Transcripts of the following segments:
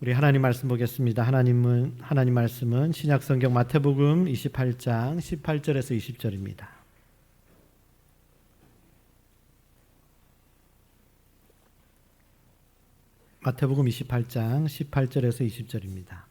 우리 하나님 말씀 보겠습니다. 하나님 말씀은 신약 성경 마태복음 28장 18절에서 20절입니다. 마태복음 28장 18절에서 20절입니다.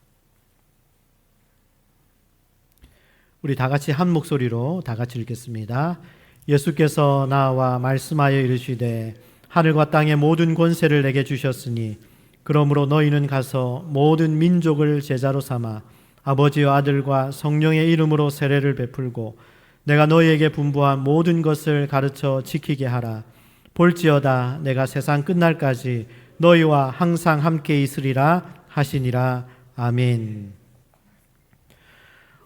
우리 다 같이 한 목소리로 다 같이 읽겠습니다. 예수께서 나와 말씀하여 이르시되 하늘과 땅의 모든 권세를 내게 주셨으니 그러므로 너희는 가서 모든 민족을 제자로 삼아 아버지와 아들과 성령의 이름으로 세례를 베풀고 내가 너희에게 분부한 모든 것을 가르쳐 지키게 하라. 볼지어다 내가 세상 끝날까지 너희와 항상 함께 있으리라 하시니라. 아멘.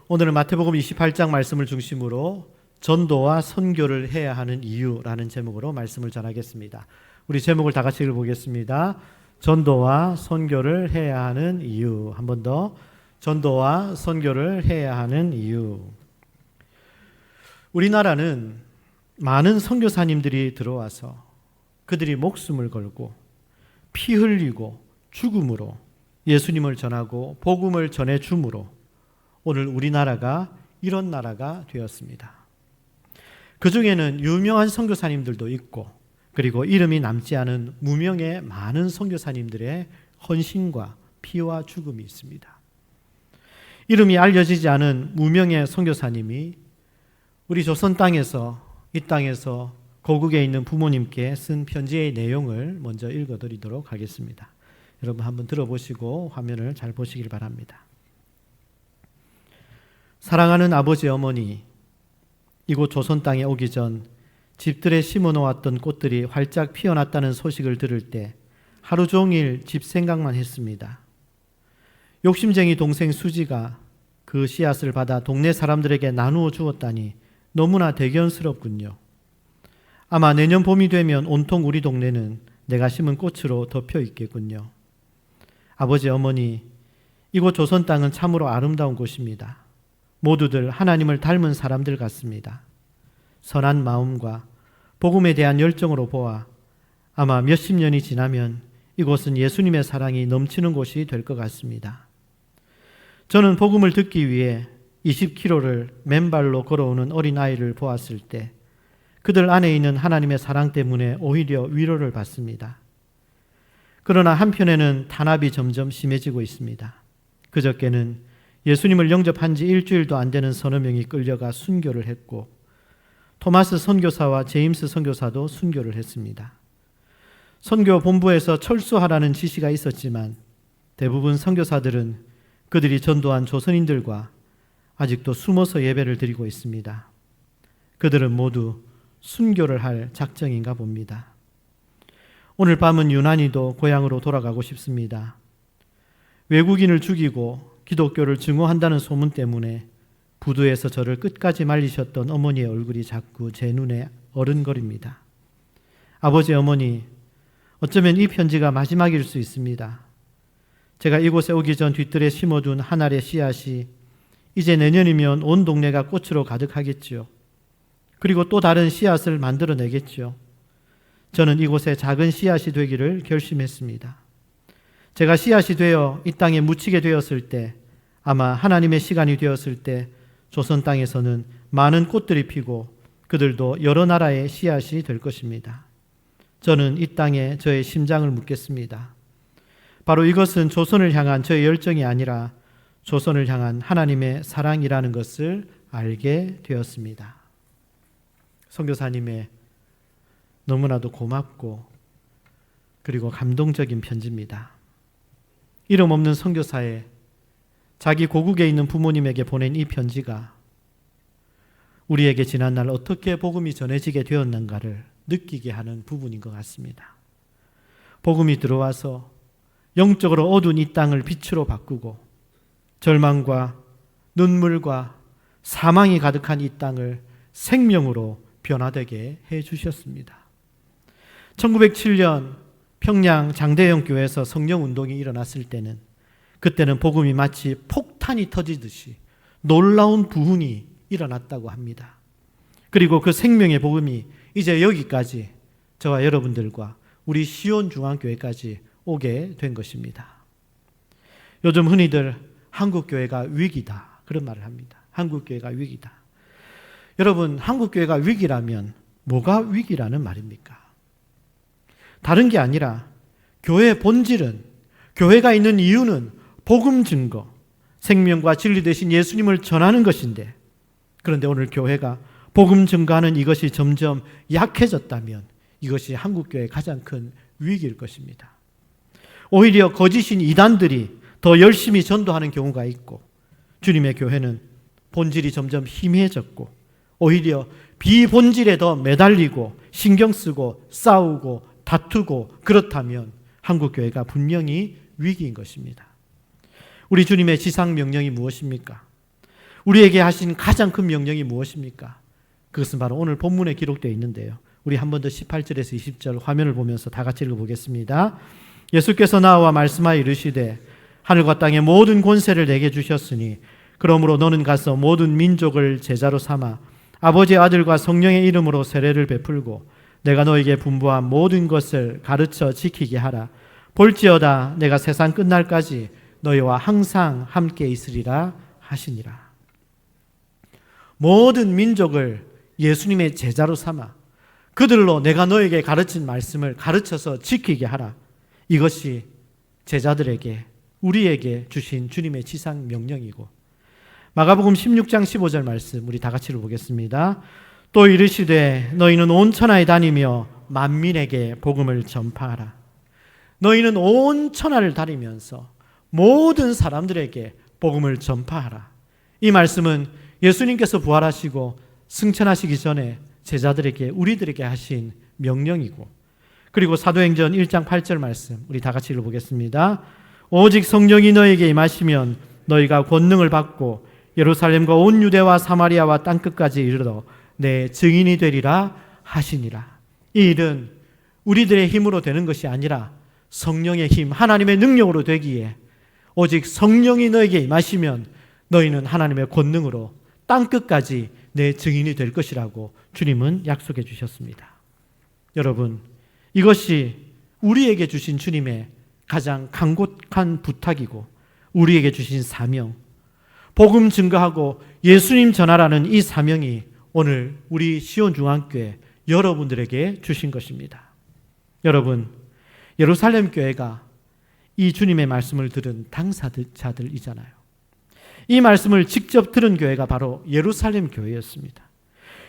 오늘은 마태복음 28장 말씀을 중심으로 전도와 선교를 해야 하는 이유라는 제목으로 말씀을 전하겠습니다. 우리 제목을 다 같이 읽어보겠습니다. 전도와 선교를 해야 하는 이유. 한 번 더. 전도와 선교를 해야 하는 이유. 우리나라는 많은 선교사님들이 들어와서 그들이 목숨을 걸고 피 흘리고 죽음으로 예수님을 전하고 복음을 전해줌으로 오늘 우리나라가 이런 나라가 되었습니다. 그 중에는 유명한 선교사님들도 있고 그리고 이름이 남지 않은 무명의 많은 선교사님들의 헌신과 피와 죽음이 있습니다. 이름이 알려지지 않은 무명의 선교사님이 우리 조선 땅에서 이 땅에서 고국에 있는 부모님께 쓴 편지의 내용을 먼저 읽어드리도록 하겠습니다. 여러분 한번 들어보시고 화면을 잘 보시길 바랍니다. 사랑하는 아버지 어머니, 이곳 조선 땅에 오기 전 집들에 심어놓았던 꽃들이 활짝 피어났다는 소식을 들을 때 하루 종일 집 생각만 했습니다. 욕심쟁이 동생 수지가 그 씨앗을 받아 동네 사람들에게 나누어 주었다니 너무나 대견스럽군요. 아마 내년 봄이 되면 온통 우리 동네는 내가 심은 꽃으로 덮여 있겠군요. 아버지 어머니, 이곳 조선 땅은 참으로 아름다운 곳입니다. 모두들 하나님을 닮은 사람들 같습니다. 선한 마음과 복음에 대한 열정으로 보아 아마 몇십 년이 지나면 이곳은 예수님의 사랑이 넘치는 곳이 될 것 같습니다. 저는 복음을 듣기 위해 20km를 맨발로 걸어오는 어린아이를 보았을 때 그들 안에 있는 하나님의 사랑 때문에 오히려 위로를 받습니다. 그러나 한편에는 탄압이 점점 심해지고 있습니다. 그저께는 예수님을 영접한 지 일주일도 안 되는 서너 명이 끌려가 순교를 했고 토마스 선교사와 제임스 선교사도 순교를 했습니다. 선교 본부에서 철수하라는 지시가 있었지만 대부분 선교사들은 그들이 전도한 조선인들과 아직도 숨어서 예배를 드리고 있습니다. 그들은 모두 순교를 할 작정인가 봅니다. 오늘 밤은 유난히도 고향으로 돌아가고 싶습니다. 외국인을 죽이고 기독교를 증오한다는 소문 때문에 부두에서 저를 끝까지 말리셨던 어머니의 얼굴이 자꾸 제 눈에 어른거립니다. 아버지 어머니, 어쩌면 이 편지가 마지막일 수 있습니다. 제가 이곳에 오기 전 뒤뜰에 심어둔 한 알의 씨앗이 이제 내년이면 온 동네가 꽃으로 가득하겠지요. 그리고 또 다른 씨앗을 만들어내겠지요. 저는 이곳에 작은 씨앗이 되기를 결심했습니다. 제가 씨앗이 되어 이 땅에 묻히게 되었을 때 아마 하나님의 시간이 되었을 때 조선 땅에서는 많은 꽃들이 피고 그들도 여러 나라의 씨앗이 될 것입니다. 저는 이 땅에 저의 심장을 묻겠습니다. 바로 이것은 조선을 향한 저의 열정이 아니라 조선을 향한 하나님의 사랑이라는 것을 알게 되었습니다. 선교사님의 너무나도 고맙고 그리고 감동적인 편지입니다. 이름 없는 선교사의 자기 고국에 있는 부모님에게 보낸 이 편지가 우리에게 지난날 어떻게 복음이 전해지게 되었는가를 느끼게 하는 부분인 것 같습니다. 복음이 들어와서 영적으로 어두운 이 땅을 빛으로 바꾸고 절망과 눈물과 사망이 가득한 이 땅을 생명으로 변화되게 해주셨습니다. 1907년 평양 장대영 교회에서 성령운동이 일어났을 때는 그때는 복음이 마치 폭탄이 터지듯이 놀라운 부흥이 일어났다고 합니다. 그리고 그 생명의 복음이 이제 여기까지 저와 여러분들과 우리 시온 중앙교회까지 오게 된 것입니다. 요즘 흔히들 한국교회가 위기다, 그런 말을 합니다. 한국교회가 위기다. 여러분, 한국교회가 위기라면 뭐가 위기라는 말입니까? 다른 게 아니라 교회의 본질은, 교회가 있는 이유는 복음 증거, 생명과 진리 되신 예수님을 전하는 것인데, 그런데 오늘 교회가 복음 증거하는 이것이 점점 약해졌다면 이것이 한국교회의 가장 큰 위기일 것입니다. 오히려 거짓인 이단들이 더 열심히 전도하는 경우가 있고, 주님의 교회는 본질이 점점 희미해졌고 오히려 비본질에 더 매달리고 신경 쓰고 싸우고 다투고, 그렇다면 한국교회가 분명히 위기인 것입니다. 우리 주님의 지상 명령이 무엇입니까? 우리에게 하신 가장 큰 명령이 무엇입니까? 그것은 바로 오늘 본문에 기록되어 있는데요. 우리 한 번 더 18절에서 20절 화면을 보면서 다 같이 읽어보겠습니다. 예수께서 나와 말씀하여 이르시되 하늘과 땅의 모든 권세를 내게 주셨으니 그러므로 너는 가서 모든 민족을 제자로 삼아 아버지의 아들과 성령의 이름으로 세례를 베풀고 내가 너에게 분부한 모든 것을 가르쳐 지키게 하라. 볼지어다 내가 세상 끝날까지 너희와 항상 함께 있으리라 하시니라. 모든 민족을 예수님의 제자로 삼아 그들로 내가 너에게 가르친 말씀을 가르쳐서 지키게 하라. 이것이 제자들에게, 우리에게 주신 주님의 지상 명령이고, 마가복음 16장 15절 말씀 우리 다 같이 읽어보겠습니다. 또 이르시되 너희는 온 천하에 다니며 만민에게 복음을 전파하라. 너희는 온 천하를 다니면서 모든 사람들에게 복음을 전파하라. 이 말씀은 예수님께서 부활하시고 승천하시기 전에 제자들에게, 우리들에게 하신 명령이고, 그리고 사도행전 1장 8절 말씀 우리 다 같이 읽어보겠습니다. 오직 성령이 너에게 임하시면 너희가 권능을 받고 예루살렘과 온 유대와 사마리아와 땅끝까지 이르러 내 증인이 되리라 하시니라. 이 일은 우리들의 힘으로 되는 것이 아니라 성령의 힘, 하나님의 능력으로 되기에 오직 성령이 너에게 임하시면 너희는 하나님의 권능으로 땅끝까지 내 증인이 될 것이라고 주님은 약속해 주셨습니다. 여러분, 이것이 우리에게 주신 주님의 가장 간곡한 부탁이고 우리에게 주신 사명, 복음 증거하고 예수님 전하라는 이 사명이 오늘 우리 시온중앙교회 여러분들에게 주신 것입니다. 여러분, 예루살렘 교회가 이 주님의 말씀을 들은 당사자들이잖아요. 이 말씀을 직접 들은 교회가 바로 예루살렘 교회였습니다.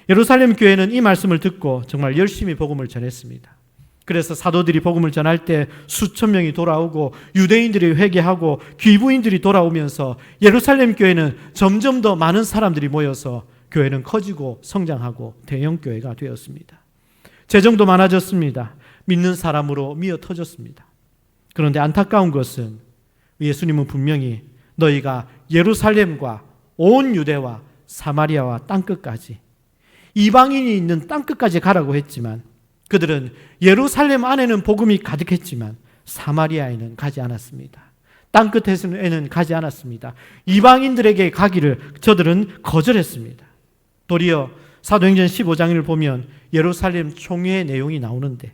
예루살렘 교회는 이 말씀을 듣고 정말 열심히 복음을 전했습니다. 그래서 사도들이 복음을 전할 때 수천 명이 돌아오고 유대인들이 회개하고 귀부인들이 돌아오면서 예루살렘 교회는 점점 더 많은 사람들이 모여서 교회는 커지고 성장하고 대형 교회가 되었습니다. 재정도 많아졌습니다. 믿는 사람으로 미어 터졌습니다. 그런데 안타까운 것은 예수님은 분명히 너희가 예루살렘과 온 유대와 사마리아와 땅끝까지, 이방인이 있는 땅끝까지 가라고 했지만 그들은 예루살렘 안에는 복음이 가득했지만 사마리아에는 가지 않았습니다. 땅끝에는 가지 않았습니다. 이방인들에게 가기를 저들은 거절했습니다. 도리어 사도행전 15장을 보면 예루살렘 총회의 내용이 나오는데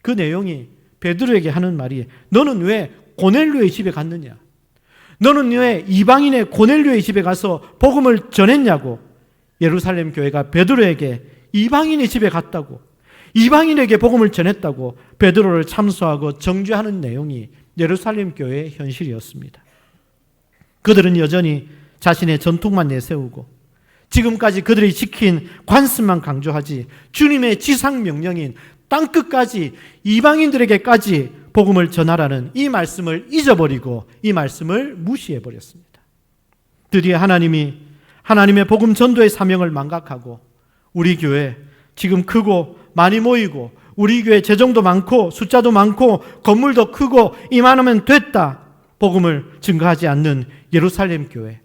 그 내용이 베드로에게 하는 말이 너는 왜 고넬료의 집에 갔느냐? 너는 왜 이방인의 고넬료의 집에 가서 복음을 전했냐고. 예루살렘 교회가 베드로에게 이방인의 집에 갔다고, 이방인에게 복음을 전했다고 베드로를 참소하고 정죄하는 내용이 예루살렘 교회의 현실이었습니다. 그들은 여전히 자신의 전통만 내세우고 지금까지 그들이 지킨 관습만 강조하지 주님의 지상 명령인 땅끝까지 이방인들에게까지 복음을 전하라는 이 말씀을 잊어버리고 이 말씀을 무시해버렸습니다. 드디어 하나님의 복음 전도의 사명을 망각하고 우리 교회 지금 크고 많이 모이고 우리 교회 재정도 많고 숫자도 많고 건물도 크고 이만하면 됐다, 복음을 증거하지 않는 예루살렘 교회,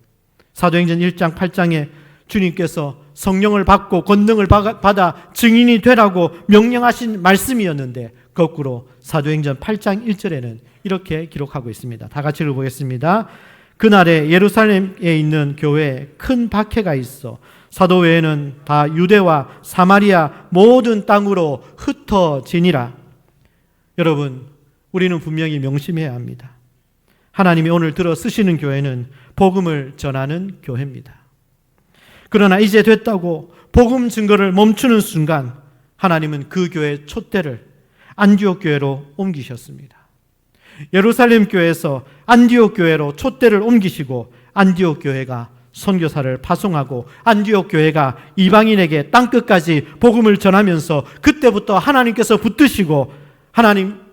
사도행전 1장 8장에 주님께서 성령을 받고 권능을 받아 증인이 되라고 명령하신 말씀이었는데 거꾸로 사도행전 8장 1절에는 이렇게 기록하고 있습니다. 다 같이 읽어보겠습니다. 그날에 예루살렘에 있는 교회에 큰 박해가 있어 사도 외에는 다 유대와 사마리아 모든 땅으로 흩어지니라. 여러분, 우리는 분명히 명심해야 합니다. 하나님이 오늘 들어 쓰시는 교회는 복음을 전하는 교회입니다. 그러나 이제 됐다고 복음 증거를 멈추는 순간 하나님은 그 교회의 촛대를 안디옥 교회로 옮기셨습니다. 예루살렘 교회에서 안디옥 교회로 촛대를 옮기시고 안디옥 교회가 선교사를 파송하고 안디옥 교회가 이방인에게 땅끝까지 복음을 전하면서 그때부터 하나님께서 붙드시고 하나님의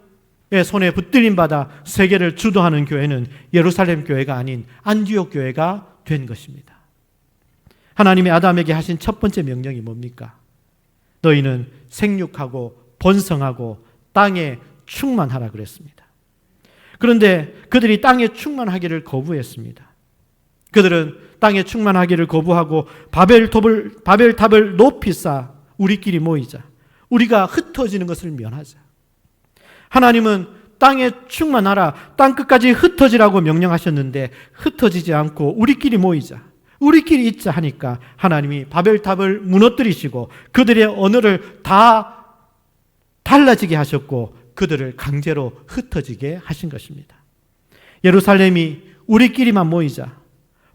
손에 붙들림 받아 세계를 주도하는 교회는 예루살렘 교회가 아닌 안디옥 교회가 된 것입니다. 하나님이 아담에게 하신 첫 번째 명령이 뭡니까? 너희는 생육하고 번성하고 땅에 충만하라 그랬습니다. 그런데 그들이 땅에 충만하기를 거부했습니다. 그들은 땅에 충만하기를 거부하고 바벨탑을 높이 쌓아 우리끼리 모이자, 우리가 흩어지는 것을 면하자. 하나님은 땅에 충만하라, 땅끝까지 흩어지라고 명령하셨는데 흩어지지 않고 우리끼리 모이자, 우리끼리 있자 하니까 하나님이 바벨탑을 무너뜨리시고 그들의 언어를 다 달라지게 하셨고 그들을 강제로 흩어지게 하신 것입니다. 예루살렘이 우리끼리만 모이자,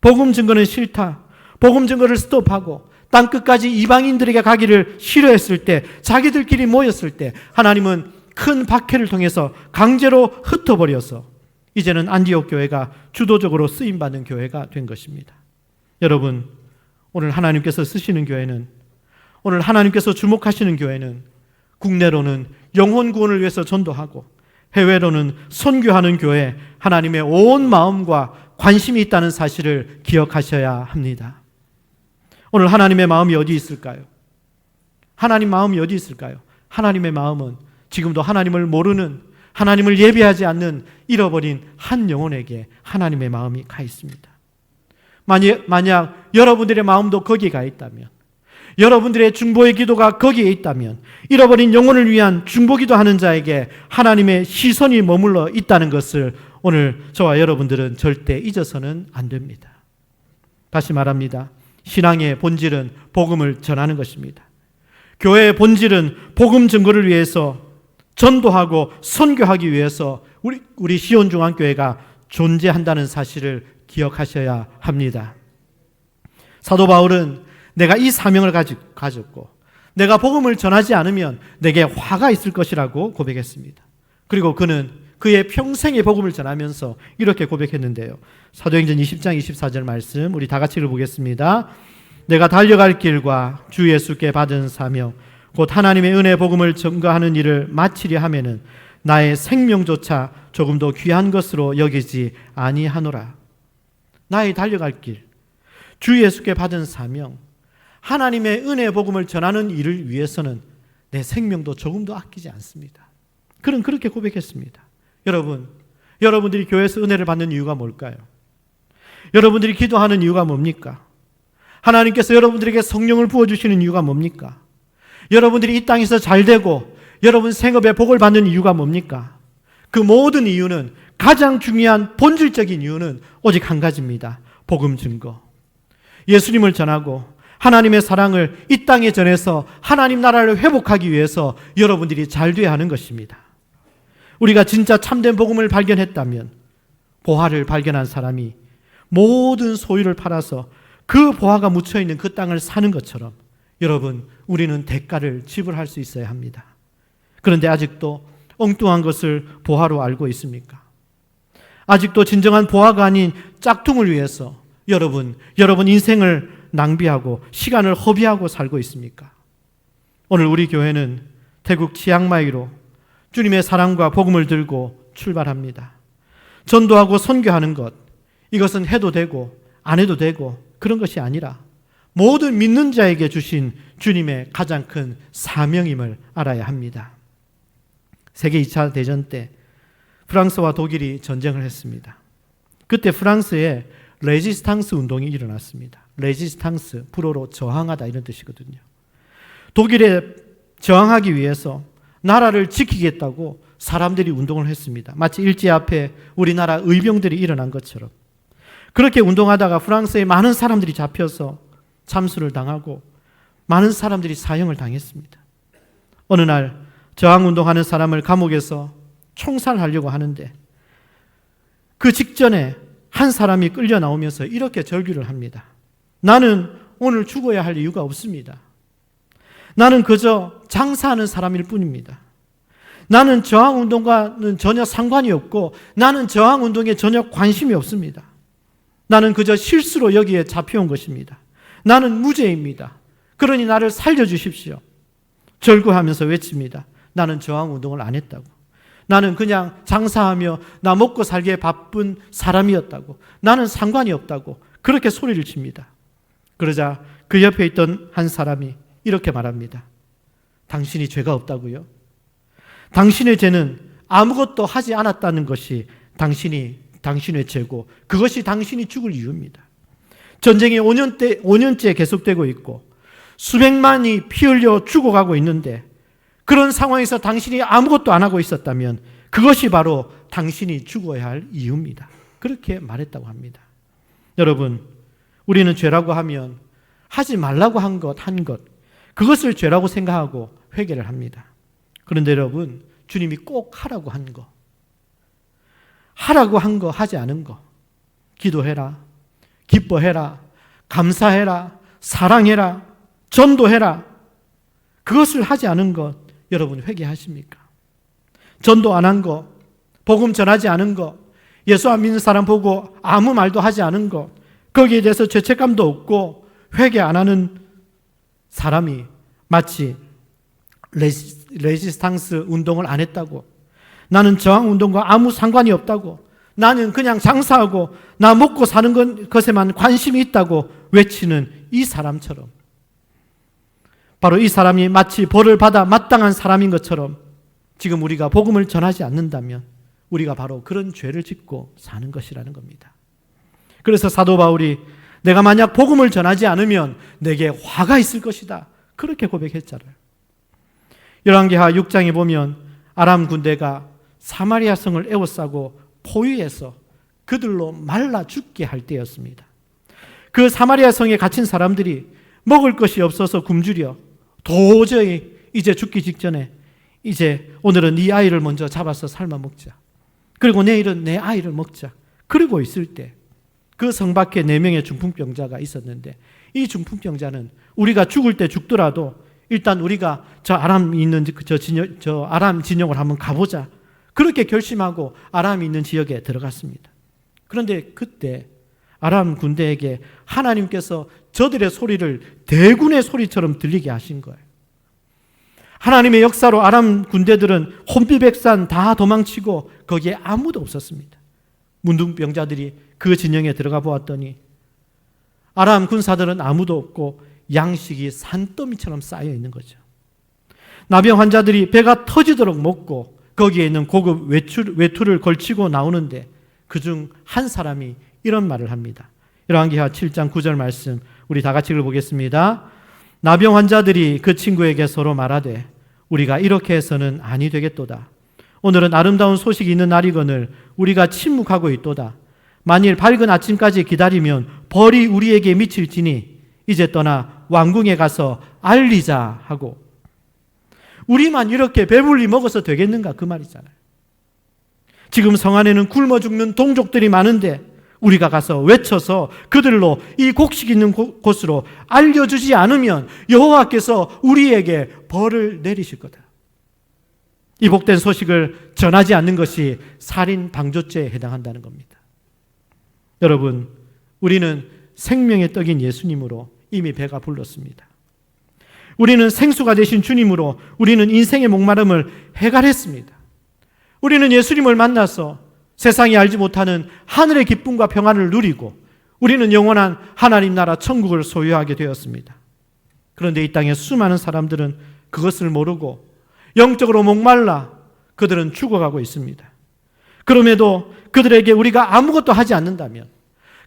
복음 증거는 싫다, 복음 증거를 스톱하고 땅끝까지 이방인들에게 가기를 싫어했을 때, 자기들끼리 모였을 때 하나님은 큰 박해를 통해서 강제로 흩어버려서 이제는 안디옥 교회가 주도적으로 쓰임받는 교회가 된 것입니다. 여러분, 오늘 하나님께서 쓰시는 교회는, 오늘 하나님께서 주목하시는 교회는 국내로는 영혼 구원을 위해서 전도하고 해외로는 선교하는 교회, 하나님의 온 마음과 관심이 있다는 사실을 기억하셔야 합니다. 오늘 하나님의 마음이 어디 있을까요? 하나님 마음이 어디 있을까요? 하나님의 마음은 지금도 하나님을 모르는, 하나님을 예배하지 않는 잃어버린 한 영혼에게 하나님의 마음이 가 있습니다. 만약 여러분들의 마음도 거기에 가 있다면, 여러분들의 중보의 기도가 거기에 있다면, 잃어버린 영혼을 위한 중보기도 하는 자에게 하나님의 시선이 머물러 있다는 것을 오늘 저와 여러분들은 절대 잊어서는 안 됩니다. 다시 말합니다. 신앙의 본질은 복음을 전하는 것입니다. 교회의 본질은 복음 증거를 위해서 전도하고 선교하기 위해서 우리 시온중앙교회가 존재한다는 사실을 기억하셔야 합니다. 사도 바울은 내가 이 사명을 가졌고 내가 복음을 전하지 않으면 내게 화가 있을 것이라고 고백했습니다. 그리고 그는 그의 평생의 복음을 전하면서 이렇게 고백했는데요. 사도행전 20장 24절 말씀 우리 다 같이 읽어보겠습니다. 내가 달려갈 길과 주 예수께 받은 사명 곧 하나님의 은혜 복음을 전가하는 일을 마치려 하면은 나의 생명조차 조금 더 귀한 것으로 여기지 아니하노라. 나의 달려갈 길, 주 예수께 받은 사명, 하나님의 은혜 복음을 전하는 일을 위해서는 내 생명도 조금 더 아끼지 않습니다. 그는 그렇게 고백했습니다. 여러분들이 교회에서 은혜를 받는 이유가 뭘까요? 여러분들이 기도하는 이유가 뭡니까? 하나님께서 여러분들에게 성령을 부어주시는 이유가 뭡니까? 여러분들이 이 땅에서 잘되고 여러분 생업에 복을 받는 이유가 뭡니까? 그 모든 이유는, 가장 중요한 본질적인 이유는 오직 한 가지입니다. 복음 증거. 예수님을 전하고 하나님의 사랑을 이 땅에 전해서 하나님 나라를 회복하기 위해서 여러분들이 잘 돼야 하는 것입니다. 우리가 진짜 참된 복음을 발견했다면, 보화를 발견한 사람이 모든 소유를 팔아서 그 보화가 묻혀있는 그 땅을 사는 것처럼 여러분, 우리는 대가를 지불할 수 있어야 합니다. 그런데 아직도 엉뚱한 것을 보화로 알고 있습니까? 아직도 진정한 보화가 아닌 짝퉁을 위해서 여러분 인생을 낭비하고 시간을 허비하고 살고 있습니까? 오늘 우리 교회는 태국 치앙마이로 주님의 사랑과 복음을 들고 출발합니다. 전도하고 선교하는 것, 이것은 해도 되고 안 해도 되고 그런 것이 아니라 모든 믿는 자에게 주신 주님의 가장 큰 사명임을 알아야 합니다. 세계 2차 대전 때 프랑스와 독일이 전쟁을 했습니다. 그때 프랑스에 레지스탕스 운동이 일어났습니다. 레지스탕스, 불어로 저항하다 이런 뜻이거든요. 독일에 저항하기 위해서 나라를 지키겠다고 사람들이 운동을 했습니다. 마치 일제 앞에 우리나라 의병들이 일어난 것처럼. 그렇게 운동하다가 프랑스에 많은 사람들이 잡혀서 참수를 당하고 많은 사람들이 사형을 당했습니다. 어느 날 저항운동하는 사람을 감옥에서 총살하려고 하는데 그 직전에 한 사람이 끌려 나오면서 이렇게 절규를 합니다. 나는 오늘 죽어야 할 이유가 없습니다. 나는 그저 장사하는 사람일 뿐입니다. 나는 저항운동과는 전혀 상관이 없고 나는 저항운동에 전혀 관심이 없습니다. 나는 그저 실수로 여기에 잡혀온 것입니다. 나는 무죄입니다. 그러니 나를 살려주십시오. 절구하면서 외칩니다. 나는 저항운동을 안 했다고. 나는 그냥 장사하며 나 먹고 살기에 바쁜 사람이었다고. 나는 상관이 없다고. 그렇게 소리를 칩니다. 그러자 그 옆에 있던 한 사람이 이렇게 말합니다. 당신이 죄가 없다고요? 당신의 죄는 아무것도 하지 않았다는 것이 당신의 죄고 그것이 당신이 죽을 이유입니다. 전쟁이 5년째 계속되고 있고 수백만이 피 흘려 죽어가고 있는데 그런 상황에서 당신이 아무것도 안 하고 있었다면 그것이 바로 당신이 죽어야 할 이유입니다. 그렇게 말했다고 합니다. 여러분, 우리는 죄라고 하면 하지 말라고 한 것, 그것을 죄라고 생각하고 회개를 합니다. 그런데 여러분, 주님이 꼭 하라고 한 거, 하지 않은 거, 기도해라, 기뻐해라, 감사해라, 사랑해라, 전도해라, 그것을 하지 않은 것, 여러분 회개하십니까? 전도 안 한 거, 복음 전하지 않은 거, 예수 안 믿는 사람 보고 아무 말도 하지 않은 거, 거기에 대해서 죄책감도 없고 회개 안 하는 사람이 마치 레지스탕스 운동을 안 했다고, 나는 저항 운동과 아무 상관이 없다고, 나는 그냥 장사하고 나 먹고 사는 것에만 관심이 있다고 외치는 이 사람처럼, 바로 이 사람이 마치 벌을 받아 마땅한 사람인 것처럼 지금 우리가 복음을 전하지 않는다면 우리가 바로 그런 죄를 짓고 사는 것이라는 겁니다. 그래서 사도 바울이 내가 만약 복음을 전하지 않으면 내게 화가 있을 것이다, 그렇게 고백했잖아요. 열왕기하 6장에 보면 아람 군대가 사마리아 성을 에워싸고 포위해서 그들로 말라 죽게 할 때였습니다. 그 사마리아 성에 갇힌 사람들이 먹을 것이 없어서 굶주려 도저히 이제 죽기 직전에 이제 오늘은 네 아이를 먼저 잡아서 삶아 먹자, 그리고 내일은 내 아이를 먹자, 그러고 있을 때 그 성 밖에 4명의 중풍병자가 있었는데 이 중풍병자는 우리가 죽을 때 죽더라도 일단 우리가 저 아람이 있는 저 아람 진영을 한번 가보자, 그렇게 결심하고 아람이 있는 지역에 들어갔습니다. 그런데 그때 아람 군대에게 하나님께서 저들의 소리를 대군의 소리처럼 들리게 하신 거예요. 하나님의 역사로 아람 군대들은 혼비백산 다 도망치고 거기에 아무도 없었습니다. 문둥병자들이 그 진영에 들어가 보았더니 아람 군사들은 아무도 없고 양식이 산더미처럼 쌓여 있는 거죠. 나병 환자들이 배가 터지도록 먹고 거기에 있는 고급 외투를 걸치고 나오는데 그중 한 사람이 이런 말을 합니다. 열왕기하 7장 9절 말씀 우리 다 같이 읽어보겠습니다. 나병 환자들이 그 친구에게 서로 말하되 우리가 이렇게 해서는 아니 되겠도다. 오늘은 아름다운 소식이 있는 날이거늘 우리가 침묵하고 있도다. 만일 밝은 아침까지 기다리면 벌이 우리에게 미칠지니 이제 떠나 왕궁에 가서 알리자 하고, 우리만 이렇게 배불리 먹어서 되겠는가 그 말이잖아요. 지금 성 안에는 굶어 죽는 동족들이 많은데 우리가 가서 외쳐서 그들로 이 곡식 있는 곳으로 알려주지 않으면 여호와께서 우리에게 벌을 내리실 거다. 이 복된 소식을 전하지 않는 것이 살인 방조죄에 해당한다는 겁니다. 여러분, 우리는 생명의 떡인 예수님으로 이미 배가 불렀습니다. 우리는 생수가 되신 주님으로 우리는 인생의 목마름을 해결했습니다. 우리는 예수님을 만나서 세상이 알지 못하는 하늘의 기쁨과 평안을 누리고 우리는 영원한 하나님 나라 천국을 소유하게 되었습니다. 그런데 이 땅에 수많은 사람들은 그것을 모르고 영적으로 목말라 그들은 죽어가고 있습니다. 그럼에도 그들에게 우리가 아무것도 하지 않는다면,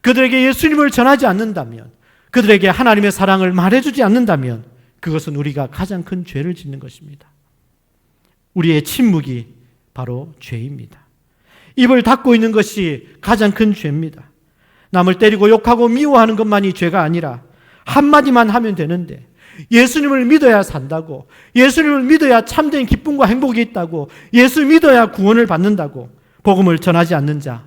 그들에게 예수님을 전하지 않는다면, 그들에게 하나님의 사랑을 말해주지 않는다면 그것은 우리가 가장 큰 죄를 짓는 것입니다. 우리의 침묵이 바로 죄입니다. 입을 닫고 있는 것이 가장 큰 죄입니다. 남을 때리고 욕하고 미워하는 것만이 죄가 아니라 한마디만 하면 되는데 예수님을 믿어야 산다고, 예수님을 믿어야 참된 기쁨과 행복이 있다고, 예수 믿어야 구원을 받는다고 복음을 전하지 않는 자,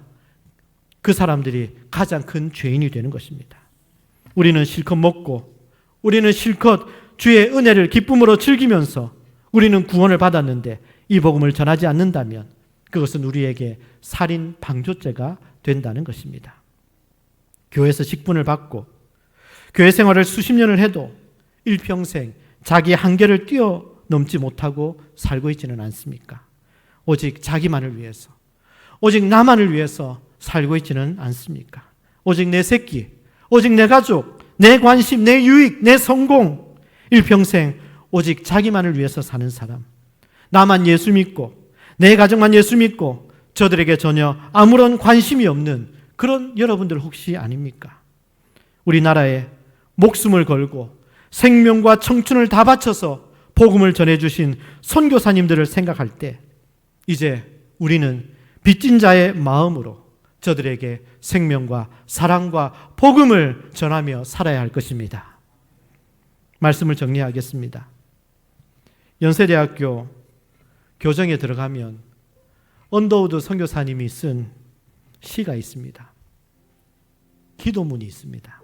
그 사람들이 가장 큰 죄인이 되는 것입니다. 우리는 실컷 먹고 우리는 실컷 주의 은혜를 기쁨으로 즐기면서 우리는 구원을 받았는데 이 복음을 전하지 않는다면 그것은 우리에게 살인 방조죄가 된다는 것입니다. 교회에서 직분을 받고 교회 생활을 수십 년을 해도 일평생 자기 한계를 뛰어넘지 못하고 살고 있지는 않습니까? 오직 자기만을 위해서, 오직 나만을 위해서 살고 있지는 않습니까? 오직 내 새끼, 오직 내 가족, 내 관심, 내 유익, 내 성공, 일평생 오직 자기만을 위해서 사는 사람, 나만 예수 믿고 내 가족만 예수 믿고 저들에게 전혀 아무런 관심이 없는 그런 여러분들 혹시 아닙니까? 우리나라에 목숨을 걸고 생명과 청춘을 다 바쳐서 복음을 전해주신 선교사님들을 생각할 때 이제 우리는 빚진 자의 마음으로 저들에게 생명과 사랑과 복음을 전하며 살아야 할 것입니다. 말씀을 정리하겠습니다. 연세대학교 교정에 들어가면 언더우드 선교사님이 쓴 시가 있습니다. 기도문이 있습니다.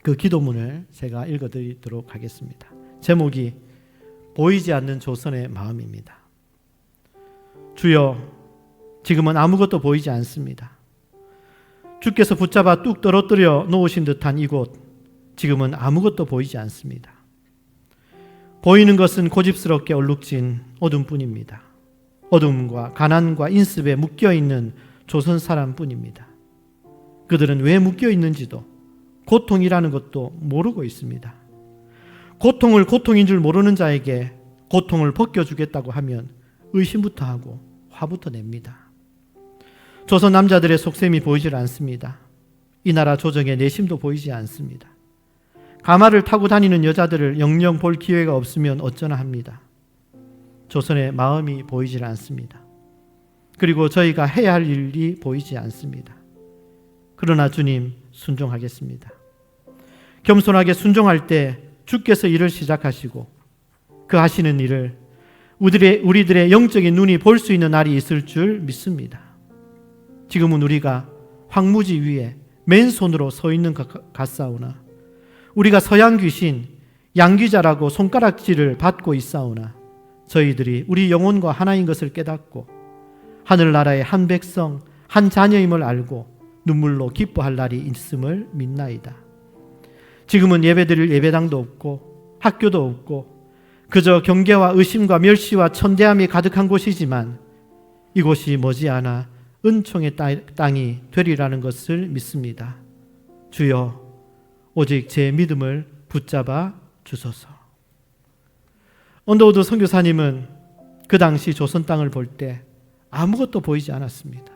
그 기도문을 제가 읽어드리도록 하겠습니다. 제목이 보이지 않는 조선의 마음입니다. 주여, 지금은 아무것도 보이지 않습니다. 주께서 붙잡아 뚝 떨어뜨려 놓으신 듯한 이곳, 지금은 아무것도 보이지 않습니다. 보이는 것은 고집스럽게 얼룩진 어둠뿐입니다. 어둠과 가난과 인습에 묶여있는 조선 사람뿐입니다. 그들은 왜 묶여있는지도 고통이라는 것도 모르고 있습니다. 고통을 고통인 줄 모르는 자에게 고통을 벗겨주겠다고 하면 의심부터 하고 화부터 냅니다. 조선 남자들의 속셈이 보이질 않습니다. 이 나라 조정의 내심도 보이지 않습니다. 가마를 타고 다니는 여자들을 영영 볼 기회가 없으면 어쩌나 합니다. 조선의 마음이 보이질 않습니다. 그리고 저희가 해야 할 일이 보이지 않습니다. 그러나 주님, 순종하겠습니다. 겸손하게 순종할 때 주께서 일을 시작하시고 그 하시는 일을 우리들의 영적인 눈이 볼 수 있는 날이 있을 줄 믿습니다. 지금은 우리가 황무지 위에 맨손으로 서 있는 것 같사오나 우리가 서양 귀신, 양귀자라고 손가락질을 받고 있사오나 저희들이 우리 영혼과 하나인 것을 깨닫고 하늘나라의 한 백성, 한 자녀임을 알고 눈물로 기뻐할 날이 있음을 믿나이다. 지금은 예배드릴 예배당도 없고 학교도 없고 그저 경계와 의심과 멸시와 천대함이 가득한 곳이지만 이곳이 머지않아 은총의 땅이 되리라는 것을 믿습니다. 주여, 오직 제 믿음을 붙잡아 주소서. 언더우드 선교사님은 그 당시 조선 땅을 볼 때 아무것도 보이지 않았습니다.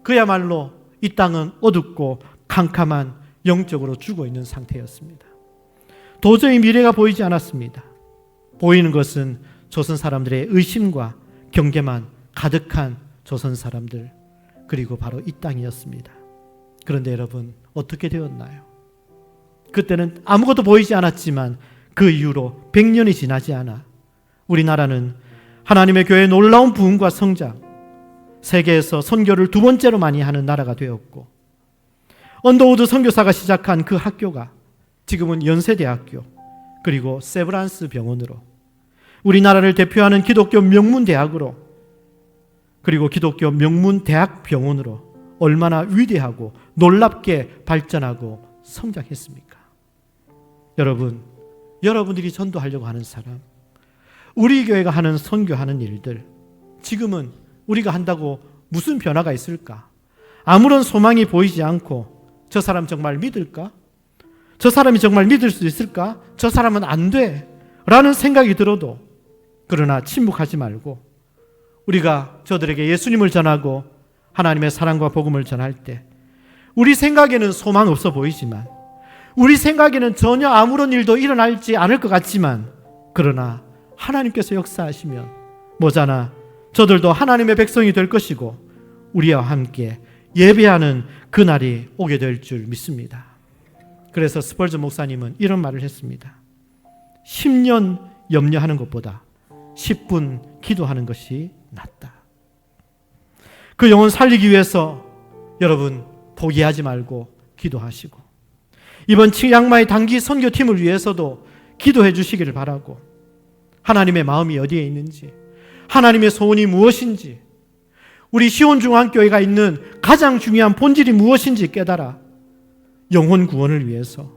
그야말로 이 땅은 어둡고 캄캄한 영적으로 죽어 있는 상태였습니다. 도저히 미래가 보이지 않았습니다. 보이는 것은 조선 사람들의 의심과 경계만 가득한 조선 사람들, 그리고 바로 이 땅이었습니다. 그런데 여러분, 어떻게 되었나요? 그때는 아무것도 보이지 않았지만 그 이후로 100년이 지나지 않아 우리나라는 하나님의 교회의 놀라운 부흥과 성장, 세계에서 선교를 두 번째로 많이 하는 나라가 되었고 언더우드 선교사가 시작한 그 학교가 지금은 연세대학교 그리고 세브란스 병원으로 우리나라를 대표하는 기독교 명문대학으로 그리고 기독교 명문대학병원으로 얼마나 위대하고 놀랍게 발전하고 성장했습니까? 여러분, 여러분들이 전도하려고 하는 사람, 우리 교회가 하는 선교하는 일들, 지금은 우리가 한다고 무슨 변화가 있을까? 아무런 소망이 보이지 않고 저 사람 정말 믿을까? 저 사람이 정말 믿을 수 있을까? 저 사람은 안 돼 라는 생각이 들어도 그러나 침묵하지 말고 우리가 저들에게 예수님을 전하고 하나님의 사랑과 복음을 전할 때 우리 생각에는 소망 없어 보이지만 우리 생각에는 전혀 아무런 일도 일어나지 않을 것 같지만 그러나 하나님께서 역사하시면 뭐잖아 저들도 하나님의 백성이 될 것이고 우리와 함께 예배하는 그날이 오게 될 줄 믿습니다. 그래서 스펄전 목사님은 이런 말을 했습니다. 10년 염려하는 것보다 10분 기도하는 것이 낫다. 그 영혼 살리기 위해서 여러분 포기하지 말고 기도하시고, 이번 치앙마이 단기 선교팀을 위해서도 기도해 주시기를 바라고, 하나님의 마음이 어디에 있는지, 하나님의 소원이 무엇인지, 우리 시온중앙교회가 있는 가장 중요한 본질이 무엇인지 깨달아 영혼 구원을 위해서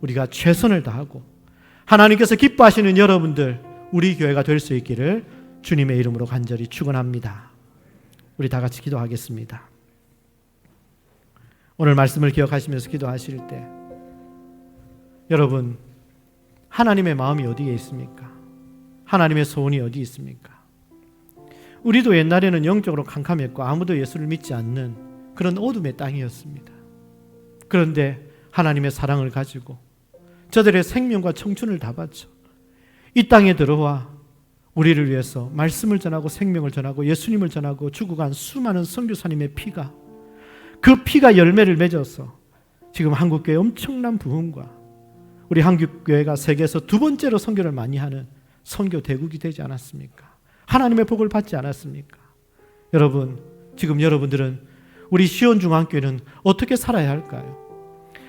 우리가 최선을 다하고 하나님께서 기뻐하시는 여러분들, 우리 교회가 될 수 있기를 주님의 이름으로 간절히 축원합니다. 우리 다 같이 기도하겠습니다. 오늘 말씀을 기억하시면서 기도하실 때 여러분, 하나님의 마음이 어디에 있습니까? 하나님의 소원이 어디 있습니까? 우리도 옛날에는 영적으로 캄캄했고 아무도 예수를 믿지 않는 그런 어둠의 땅이었습니다. 그런데 하나님의 사랑을 가지고 저들의 생명과 청춘을 다 바쳐 이 땅에 들어와 우리를 위해서 말씀을 전하고 생명을 전하고 예수님을 전하고 죽어간 수많은 선교사님의 피가, 그 피가 열매를 맺어서 지금 한국교회 엄청난 부흥과 우리 한국교회가 세계에서 두 번째로 선교를 많이 하는 선교 대국이 되지 않았습니까? 하나님의 복을 받지 않았습니까? 여러분, 지금 여러분들은, 우리 시온중앙교회는 어떻게 살아야 할까요?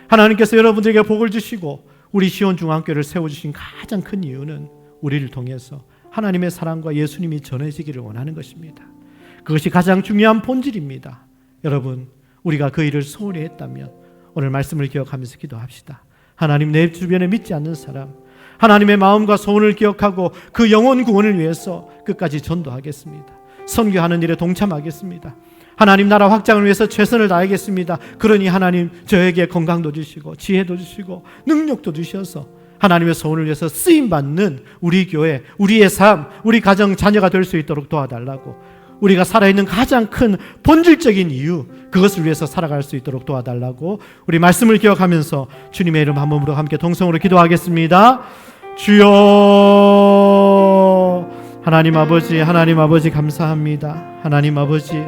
하나님께서 여러분들에게 복을 주시고 우리 시온중앙교회를 세워주신 가장 큰 이유는 우리를 통해서 하나님의 사랑과 예수님이 전해지기를 원하는 것입니다. 그것이 가장 중요한 본질입니다. 여러분, 우리가 그 일을 소홀히 했다면 오늘 말씀을 기억하면서 기도합시다. 하나님, 내 주변에 믿지 않는 사람, 하나님의 마음과 소원을 기억하고 그 영혼 구원을 위해서 끝까지 전도하겠습니다. 선교하는 일에 동참하겠습니다. 하나님 나라 확장을 위해서 최선을 다하겠습니다. 그러니 하나님 저에게 건강도 주시고 지혜도 주시고 능력도 주셔서 하나님의 소원을 위해서 쓰임받는 우리 교회, 우리의 삶, 우리 가정 자녀가 될 수 있도록 도와달라고, 우리가 살아있는 가장 큰 본질적인 이유, 그것을 위해서 살아갈 수 있도록 도와달라고 우리 말씀을 기억하면서 주님의 이름 한 몸으로 함께 동성으로 기도하겠습니다. 주여, 하나님 아버지 감사합니다. 하나님 아버지,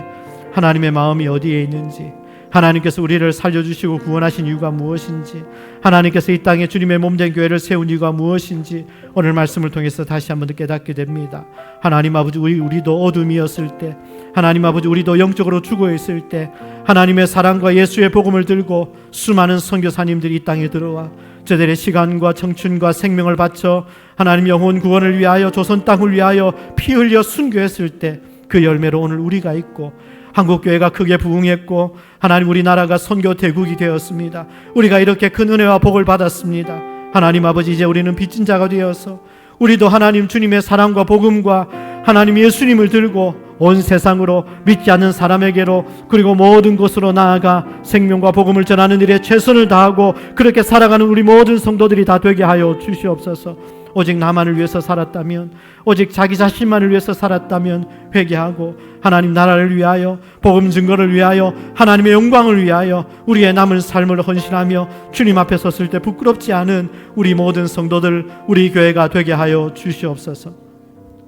하나님의 마음이 어디에 있는지, 하나님께서 우리를 살려주시고 구원하신 이유가 무엇인지, 하나님께서 이 땅에 주님의 몸된 교회를 세운 이유가 무엇인지 오늘 말씀을 통해서 다시 한번 깨닫게 됩니다. 하나님 아버지, 우리도 어둠이었을 때, 하나님 아버지, 우리도 영적으로 죽어있을 때 하나님의 사랑과 예수의 복음을 들고 수많은 선교사님들이 이 땅에 들어와 저들의 시간과 청춘과 생명을 바쳐 하나님 영혼 구원을 위하여 조선 땅을 위하여 피 흘려 순교했을 때 그 열매로 오늘 우리가 있고 한국교회가 크게 부흥했고 하나님 우리나라가 선교 대국이 되었습니다. 우리가 이렇게 큰 은혜와 복을 받았습니다. 하나님 아버지, 이제 우리는 빚진 자가 되어서 우리도 하나님 주님의 사랑과 복음과 하나님 예수님을 들고 온 세상으로 믿지 않는 사람에게로 그리고 모든 곳으로 나아가 생명과 복음을 전하는 일에 최선을 다하고 그렇게 살아가는 우리 모든 성도들이 다 되게 하여 주시옵소서. 오직 나만을 위해서 살았다면, 오직 자기 자신만을 위해서 살았다면 회개하고 하나님 나라를 위하여, 복음 증거를 위하여, 하나님의 영광을 위하여 우리의 남은 삶을 헌신하며 주님 앞에 섰을 때 부끄럽지 않은 우리 모든 성도들, 우리 교회가 되게 하여 주시옵소서.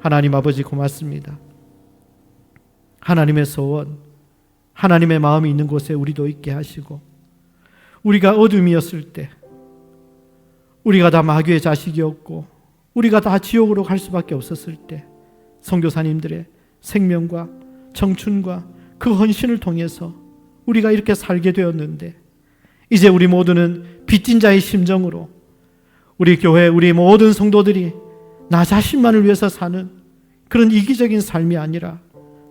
하나님 아버지 고맙습니다. 하나님의 소원, 하나님의 마음이 있는 곳에 우리도 있게 하시고, 우리가 어둠이었을 때, 우리가 다 마귀의 자식이었고 우리가 다 지옥으로 갈 수밖에 없었을 때 선교사님들의 생명과 청춘과 그 헌신을 통해서 우리가 이렇게 살게 되었는데, 이제 우리 모두는 빚진 자의 심정으로 우리 교회, 우리 모든 성도들이 나 자신만을 위해서 사는 그런 이기적인 삶이 아니라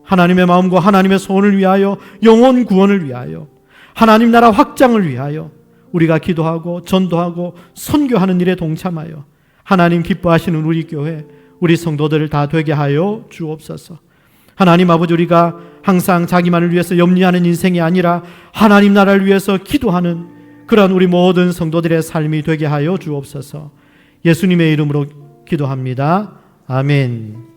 하나님의 마음과 하나님의 소원을 위하여, 영혼 구원을 위하여, 하나님 나라 확장을 위하여 우리가 기도하고 전도하고 선교하는 일에 동참하여 하나님 기뻐하시는 우리 교회, 우리 성도들을 다 되게 하여 주옵소서. 하나님 아버지, 우리가 항상 자기만을 위해서 염려하는 인생이 아니라 하나님 나라를 위해서 기도하는 그런 우리 모든 성도들의 삶이 되게 하여 주옵소서. 예수님의 이름으로 기도합니다. 아멘.